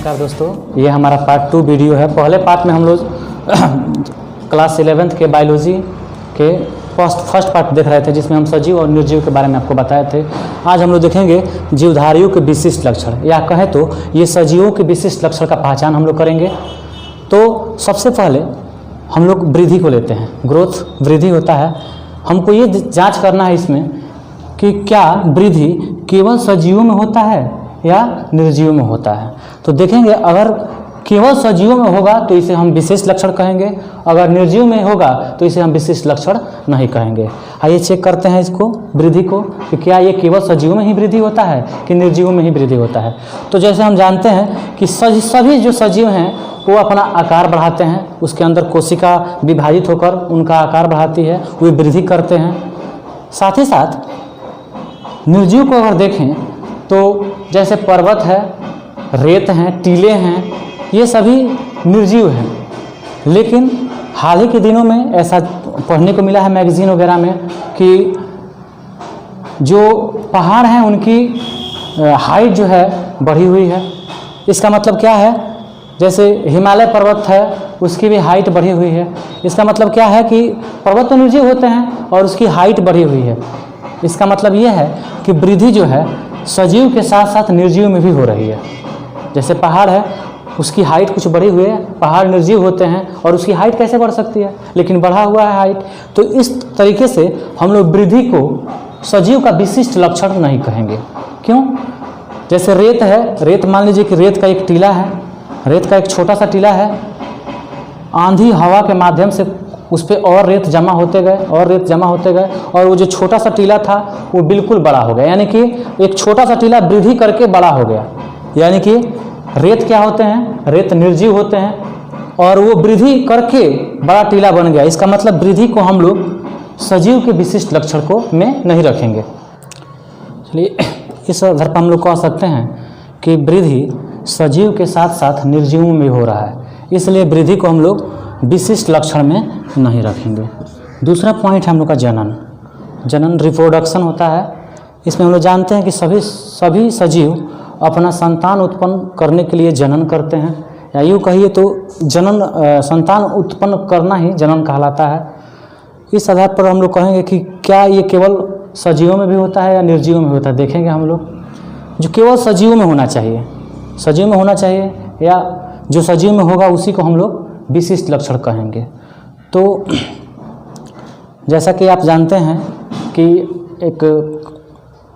नमस्कार दोस्तों, ये हमारा पार्ट 2 वीडियो है। पहले पार्ट में हम लोग क्लास 11th के बायोलॉजी के फर्स्ट पार्ट देख रहे थे, जिसमें हम सजीव और निर्जीव के बारे में आपको बताए थे। आज हम लोग देखेंगे जीवधारियों के विशिष्ट लक्षण, या कहें तो ये सजीवों के विशिष्ट लक्षण का पहचान हम लोग करेंगे। तो सबसे पहले हम लोग वृद्धि को लेते हैं। ग्रोथ वृद्धि होता है, हमको ये जाँच करना है इसमें कि क्या वृद्धि केवल सजीवों में होता है या निर्जीवों में होता है। तो देखेंगे, अगर केवल सजीवों में होगा तो इसे हम विशेष लक्षण कहेंगे, अगर निर्जीव में होगा तो इसे हम विशिष्ट लक्षण नहीं कहेंगे। आइए चेक करते हैं इसको, वृद्धि को, कि क्या ये केवल सजीवों में ही वृद्धि होता है कि निर्जीवों में ही वृद्धि होता है। तो जैसे हम जानते हैं कि सभी जो सजीव हैं वो अपना आकार बढ़ाते हैं, उसके अंदर कोशिका विभाजित होकर उनका आकार बढ़ाती है, वे वृद्धि करते हैं। साथ ही साथ निर्जीव को अगर देखें तो जैसे पर्वत है, रेत हैं, टीले हैं, ये सभी निर्जीव हैं। लेकिन हाल ही के दिनों में ऐसा पढ़ने को मिला है मैगजीन वगैरह में कि जो पहाड़ हैं उनकी हाइट जो है बढ़ी हुई है। इसका मतलब क्या है, जैसे हिमालय पर्वत है उसकी भी हाइट बढ़ी हुई है। इसका मतलब क्या है कि पर्वत तो निर्जीव होते हैं और उसकी हाइट बढ़ी हुई है। इसका मतलब ये है कि वृद्धि जो है सजीव के साथ साथ निर्जीव में भी हो रही है। जैसे पहाड़ है, उसकी हाइट कुछ बढ़ी हुई है, पहाड़ निर्जीव होते हैं और उसकी हाइट कैसे बढ़ सकती है, लेकिन बढ़ा हुआ है हाइट। तो इस तरीके से हम लोग वृद्धि को सजीव का विशिष्ट लक्षण नहीं कहेंगे। क्यों? जैसे रेत है, रेत मान लीजिए कि रेत का एक टीला है, रेत का एक छोटा सा टीला है, आंधी हवा के माध्यम से उस पर और रेत जमा होते गए और रेत जमा होते गए, और वो जो छोटा सा टीला था वो बिल्कुल बड़ा हो गया। यानी कि एक छोटा सा टीला वृद्धि करके बड़ा हो गया। यानी कि रेत क्या होते हैं, रेत निर्जीव होते हैं और वो वृद्धि करके बड़ा टीला बन गया। इसका मतलब वृद्धि को हम लोग सजीव के विशिष्ट लक्षण को में नहीं रखेंगे। चलिए, इस आधार पर हम लोग कह सकते हैं कि वृद्धि सजीव के साथ साथ निर्जीव में हो रहा है, इसलिए वृद्धि को हम लोग विशिष्ट लक्षण में नहीं रखेंगे। दूसरा पॉइंट है हम लोग का जनन रिप्रोडक्शन होता है। इसमें हम लोग जानते हैं कि सभी सजीव अपना संतान उत्पन्न करने के लिए जनन करते हैं, या यूँ कहिए तो संतान उत्पन्न करना ही जनन कहलाता है। इस आधार पर हम लोग कहेंगे कि क्या ये केवल सजीवों में भी होता है या निर्जीवों में होता है। देखेंगे हम लोग, जो केवल सजीवों में होना चाहिए, सजीव में होना चाहिए, या जो सजीव में होगा उसी को हम लोग विशिष्ट लक्षण कहेंगे। तो जैसा कि आप जानते हैं कि एक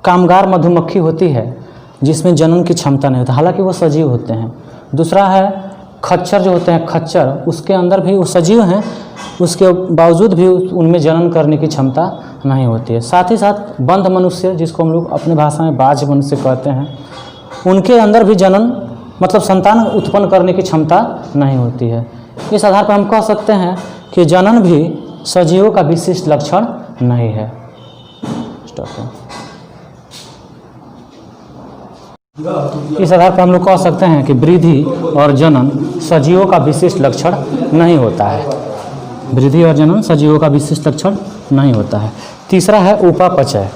कामगार मधुमक्खी होती है जिसमें जनन की क्षमता नहीं होती, हालांकि वो सजीव होते हैं। दूसरा है खच्चर जो होते हैं, खच्चर, उसके अंदर भी वो सजीव हैं, उसके बावजूद भी उनमें जनन करने की क्षमता नहीं होती है। साथ ही साथ बंध मनुष्य, जिसको हम लोग अपनी भाषा में बाज मनुष्य कहते हैं, उनके अंदर भी जनन मतलब संतान उत्पन्न करने की क्षमता नहीं होती है। इस आधार पर हम कह सकते हैं कि जनन भी सजीवों का विशिष्ट लक्षण नहीं है। इस आधार पर हम लोग कह सकते हैं कि वृद्धि और जनन सजीवों का विशिष्ट लक्षण नहीं होता है। वृद्धि और जनन सजीवों का विशिष्ट लक्षण नहीं होता है। तीसरा है उपापचय।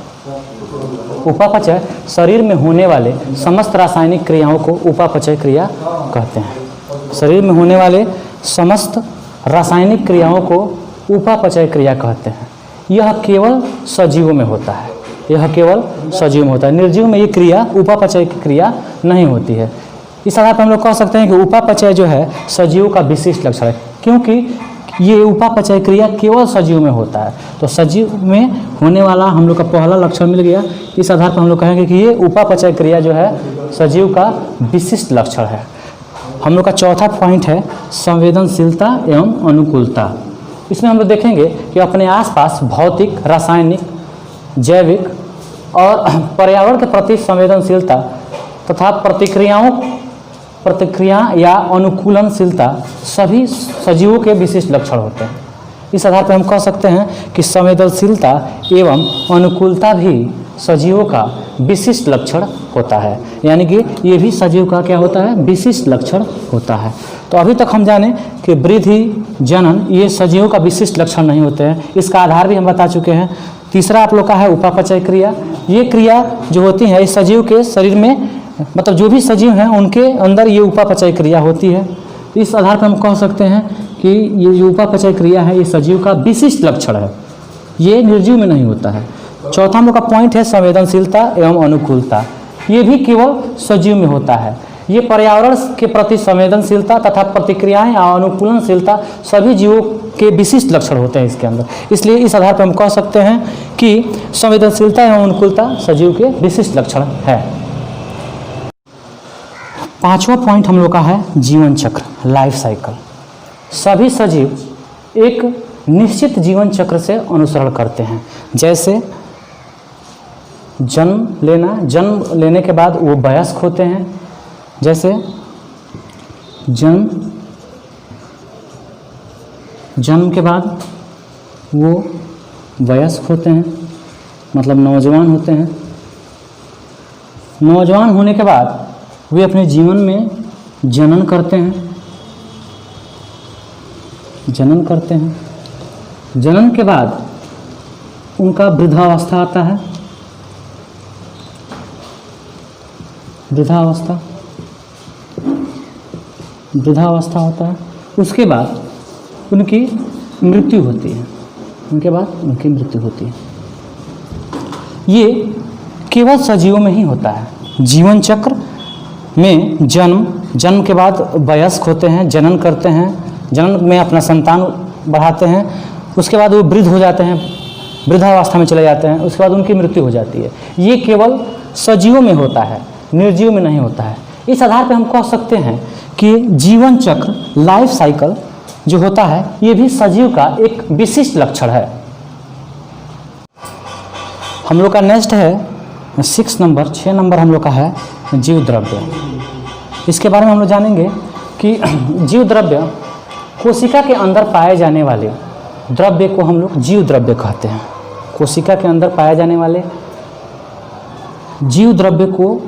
उपापचय शरीर में होने वाले समस्त रासायनिक क्रियाओं को उपापचय क्रिया कहते हैं। शरीर में होने वाले समस्त रासायनिक क्रियाओं को उपापचय क्रिया कहते हैं। यह केवल सजीवों में होता है, यह केवल सजीव में होता है। निर्जीव में ये क्रिया, उपापचय की क्रिया नहीं होती है। इस आधार पर हम लोग कह सकते हैं कि उपापचय जो है सजीव का विशिष्ट लक्षण है, क्योंकि ये उपापचय क्रिया केवल सजीव में होता है। तो सजीव में होने वाला हम लोग का पहला लक्षण मिल गया। इस आधार पर हम लोग कहेंगे कि ये उपापचय क्रिया जो है सजीव का विशिष्ट लक्षण है। हम लोग का चौथा पॉइंट है संवेदनशीलता एवं अनुकूलता। इसमें हम लोग देखेंगे कि अपने आसपास भौतिक, रासायनिक, जैविक और पर्यावरण के प्रति संवेदनशीलता तथा प्रतिक्रिया या अनुकूलनशीलता सभी सजीवों के विशिष्ट लक्षण होते हैं। इस आधार पर हम कह सकते हैं कि संवेदनशीलता एवं अनुकूलता भी सजीवों का विशिष्ट लक्षण होता है। यानी कि ये भी सजीव का क्या होता है, विशिष्ट लक्षण होता है। तो अभी तक हम जाने कि वृद्धि, जनन ये सजीवों का विशिष्ट लक्षण नहीं होते हैं। इसका आधार भी हम बता चुके हैं। तीसरा आप लोग का है उपापचय क्रिया। ये क्रिया जो होती है इस सजीव के शरीर में मतलब जो भी सजीव हैं उनके अंदर ये उपापचय क्रिया होती है। इस आधार पर हम कह सकते हैं कि ये जो उपापचय क्रिया है ये सजीव का विशिष्ट लक्षण है, ये निर्जीव में नहीं होता है। चौथा हम लोग का पॉइंट है संवेदनशीलता एवं अनुकूलता, ये भी केवल सजीव में होता है। ये पर्यावरण के प्रति संवेदनशीलता तथा प्रतिक्रियाएं और अनुकूलनशीलता सभी जीवों के विशिष्ट लक्षण होते हैं इसके अंदर। इसलिए इस आधार पर हम कह सकते हैं कि संवेदनशीलता एवं अनुकूलता सजीव के विशिष्ट लक्षण है। पांचवा पॉइंट हम लोग का है जीवन चक्र, लाइफ साइकिल। सभी सजीव एक निश्चित जीवन चक्र से अनुसरण करते हैं। जैसे जन्म लेने के बाद वो वयस्क होते हैं, जैसे जन्म के बाद वो वयस्क होते हैं, मतलब नौजवान होते हैं। नौजवान होने के बाद वे अपने जीवन में जनन करते हैं। जनन के बाद उनका वृद्धावस्था आता है। वृद्धावस्था होता है। उसके बाद उनकी मृत्यु होती है। ये केवल सजीवों में ही होता है। जीवन चक्र में जन्म के बाद वयस्क होते हैं, जनन करते हैं, जनन में अपना संतान बढ़ाते हैं, उसके बाद वो वृद्ध हो जाते हैं, वृद्धावस्था में चले जाते हैं, उसके बाद उनकी मृत्यु हो जाती है। ये केवल सजीवों में होता है, निर्जीव में नहीं होता है। इस आधार पर हम कह सकते हैं कि जीवन चक्र, लाइफ साइकिल जो होता है ये भी सजीव का एक विशिष्ट लक्षण है। हम लोग का नेक्स्ट है 6 नंबर हम लोग का है जीव द्रव्य। इसके बारे में हम लोग जानेंगे कि जीव द्रव्य कोशिका के अंदर पाए जाने वाले द्रव्य को हम लोग जीव द्रव्य कहते हैं। कोशिका के अंदर पाए जाने वाले जीव द्रव्य को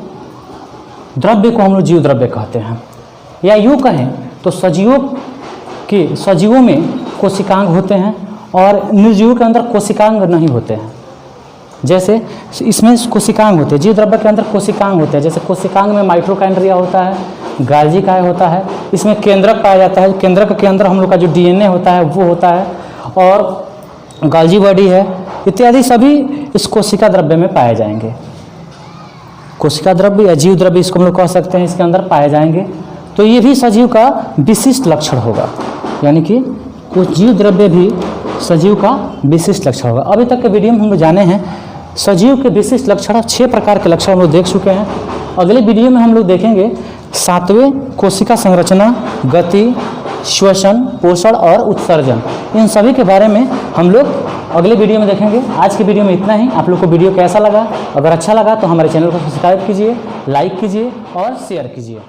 हम लोग जीव द्रव्य कहते हैं। या यूँ कहें तो सजीवों में कोशिकांग होते हैं और निर्जीवों के अंदर कोशिकांग नहीं होते हैं। जैसे इसमें कोशिकांग होते हैं, जीव द्रव्य के अंदर कोशिकांग होते हैं। जैसे कोशिकांग में माइटोकॉन्ड्रिया होता है, गाल्जी काय होता है, इसमें केंद्रक पाया जाता है। केंद्रक के अंदर हम लोग का जो डीएनए होता है वो होता है, और गाल्जी बॉडी है इत्यादि सभी इस कोशिका द्रव्य में पाए जाएंगे। कोशिका द्रव्य या जीव द्रव्य इसको हम लोग कह सकते हैं, इसके अंदर पाए जाएंगे। तो ये भी सजीव का विशिष्ट लक्षण होगा, यानी कि कुछ जीव द्रव्य भी सजीव का विशिष्ट लक्षण होगा। अभी तक के वीडियो में हम लोग जाने हैं सजीव के विशिष्ट लक्षण, 6 प्रकार के लक्षण हम लोग देख चुके हैं। अगले वीडियो में हम लोग देखेंगे 7वें कोशिका संरचना, गति, श्वसन, पोषण और उत्सर्जन। इन सभी के बारे में हम लोग अगले वीडियो में देखेंगे। आज की वीडियो में इतना ही। आप लोग को वीडियो कैसा लगा? अगर अच्छा लगा तो हमारे चैनल को सब्सक्राइब कीजिए, लाइक कीजिए और शेयर कीजिए।